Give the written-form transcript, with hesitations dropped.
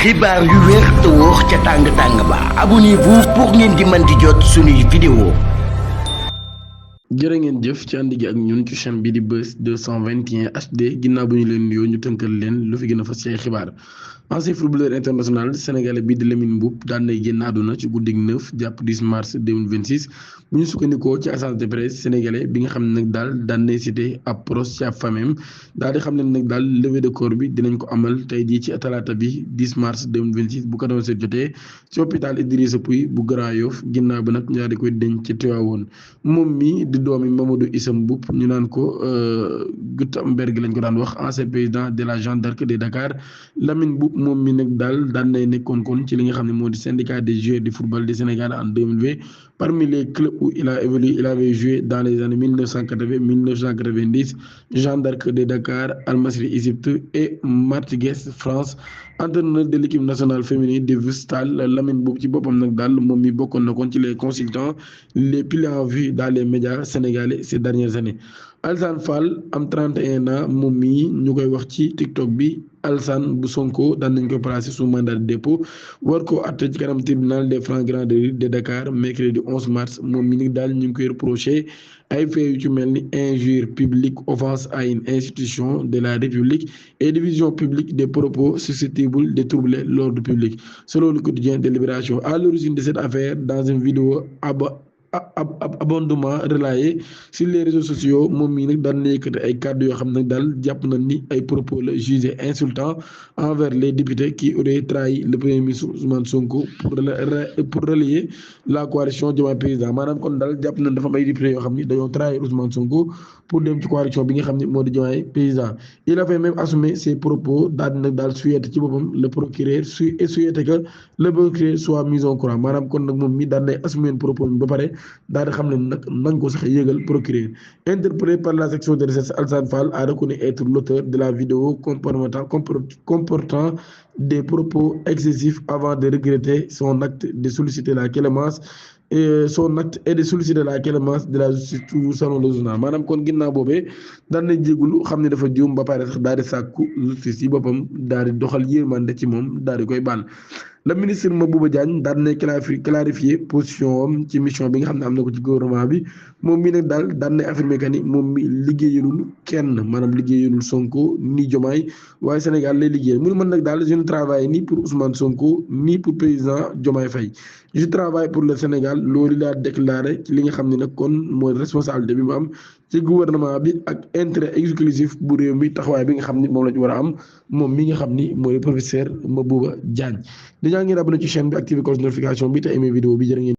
xibaar yu wér te wóor ca tàng-tàng ba abonnez-vous pour ngeen di mën di jot suñuy vidéo. jërë ngeen jëf ci ànd gi ak ñun ci chaîne bi di Buzz 221 HD ginnaaw bu ñu leen nuyoo ñu tënkal leen lu fi gën a fas ci ay xibaar. ancien footballeur international sénégalais bii di Lamine Mboup daan nay génn àdduna ci guddig 9 jàpp 10 mars 2026 bu ñu sukkandikoo ci agence de presse sénégalais bi nga xam ne nag daal daan nay cité ab proche ci ab famille daal di xam ne nag daal levée de corps bi dinañ ko amal tey jii ci talaata bi 10 mars 2026 bu 14h jotee ci hôpital Idrissa Pouye bu Grand Yoff ginnaaw bi nag ñu daal di koy denc ci Tivaouane moom mi di doomi Mamadou Issa Mboup ñu naan ko Gutenberg lañ ko daan wax ancien président de la Jeanne d'Arc de Dakar Lamine Mboup moom mi nag daal daan nay nekkoon kon ci li nga xam ne moo di syndicat des joueurs du football du Sénégal en 2020 parmi les clubs où il a évolué il avait joué dans les années 1980 1990 Jeanne d'Arc de Dakar Al Masry Égypte et Martigues France. Entraîneur de l'équipe nationale féminine de Vustal Lamine Mboup ci boppam nag daal moom mi bokkoon na kon ci les consultants les plus en vue dans les médias sénégalais ces dernières années. Alassane Fall am 31 ans moom mii ñu koy wax ci TikTok bi Alassane bu Sonko daan nañ ko placé sous mandat de dépôt war koo àtte ci kanam tribunal des grands de Dakar mercredi 11 mars moom mi nag daal ñu ngi koy reproché ay faits yu ci mel ni injure publique offense à une institution de la République et division publique des propos susceptibles de troubler l'ordre public selon le quotidien de Libération. À l'origine de cette affaire, dans une vidéo abondamment relayé sur les réseaux sociaux moom mii nag daan na yëkkati ay kàddu yoo xam nag daal jàpp na ni ay propos la jugé insultant envers les députés qui auraient trahi le premier ministre Ousmane Sonko pour relayer la coalition Diomaye Président maanaam kon daal jàpp na dafa am ay députés yoo xam ni dañoo trahir Ousmane Sonko pour dem ci coalition bi nga xam ne moo di Diomaye Président. Il avait même assumé ses propos daal di nag daal souhaité ci boppam le procureur souhaité que le procureur soit mis au courant maanaam kon nag moom mi daan nay assumé propos ba pare. daal di xam ne nag nañ ko sax yëgal procureur. Interpellé par la section de recherche, Alassane Fall a reconnu être l'auteur de la vidéo comportant des propos excessifs avant de regretter son acte de solliciter la clémence et de solliciter la clémence de la justice toujours selon le journal maanaam kon ginnaaw boobee daan na jégalu xam ne dafa juum ba pare sax daal di sàkku justice yi boppam daal di doxal yërmande ci moom daal di koy baal. Le ministre Mabouba Diagne daal na clarifier position am ci mission bi nga xam ne am na ko ci gouvernement bi moom mi nag daal daan na affirmer que ni moom mi liggéeyalul kenn maanaam liggéeyalul Sonko ni Diomaye waaye Sénégal lay liggéeyal mu ne man nag daal je ne travaille ni pour Ousmane Sonko ni pour président Diomaye Faye je travaille pour le Sénégal loolu laa déclaré ci li nga xam ne nag kon mooy responsabilité bi mu am ci gouvernement bi ak intérêt exclusif bu réew mi taxawaay bi nga xam ni moom la ñu war a am moom mi nga xam ni mooy professeur Mabouba Diagne. dañaa ngeen abonné ci chaîne bi activé cloche notification bi te aimé vidéo bi jërë ngeen